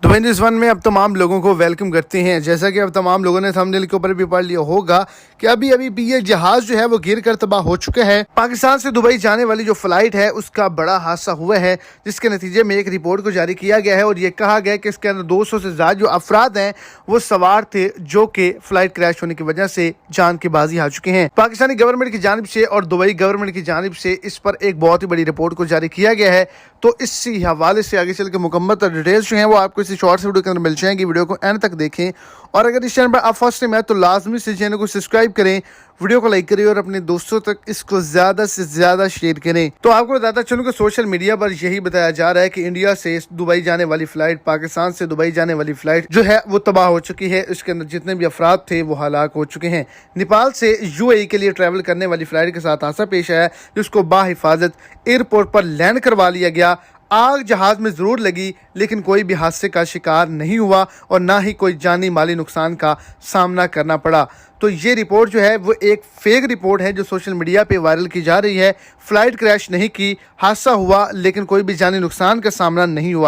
तो इन इस वन में अब तमाम लोगों को वेलकम करते हैं। जैसा कि अब तमाम लोगों ने थंबनेल के ऊपर भी पढ़ लिया होगा कि अभी अभी भी ये जहाज जो है वो गिर कर तबाह हो चुका है। पाकिस्तान से दुबई जाने वाली जो फ्लाइट है उसका बड़ा हादसा हुआ है, जिसके नतीजे में एक रिपोर्ट को जारी किया गया है और ये कहा गया है कि इसके अंदर 200 से ज्यादा जो अफराद हैं वो सवार थे, जो कि फ्लाइट क्रैश होने की वजह से जान की बाजी आ चुके हैं। पाकिस्तानी गवर्नमेंट की जानिब से और दुबई गवर्नमेंट की जानिब से इस पर एक बहुत ही बड़ी रिपोर्ट को जारी किया गया है। तो इसी हवाले से आगे चल के मुकम्मल डिटेल्स जो हैं वो आपको इसी शॉर्ट्स वीडियो के अंदर मिल जाएंगी। वीडियो को एंड तक देखें और अगर इस चैनल पर आप फर्स्ट टाइम है तो लाजमी से चैनल को सब्सक्राइब करें, वीडियो को लाइक करें और अपने दोस्तों तक इसको ज्यादा से ज्यादा शेयर करें। तो आपको बताता चलूं कि सोशल मीडिया पर यही बताया जा रहा है कि इंडिया से दुबई जाने वाली फ्लाइट, पाकिस्तान से दुबई जाने वाली फ्लाइट जो है वो तबाह हो चुकी है। इसके अंदर जितने भी अफराद थे वो हलाक हो चुके हैं। नेपाल से यूएई के लिए ट्रैवल करने वाली फ्लाइट के साथ हादसा पेश आया, जिसको बाहिफाजत एयरपोर्ट पर लैंड करवा लिया गया। आग जहाज में जरूर लगी लेकिन कोई भी हादसे का शिकार नहीं हुआ और ना ही कोई जानी माली नुकसान का सामना करना पड़ा। तो ये रिपोर्ट जो है वो एक फेक रिपोर्ट है जो सोशल मीडिया पे वायरल की जा रही है। फ्लाइट क्रैश नहीं की, हादसा हुआ लेकिन कोई भी जानी नुकसान का सामना नहीं हुआ।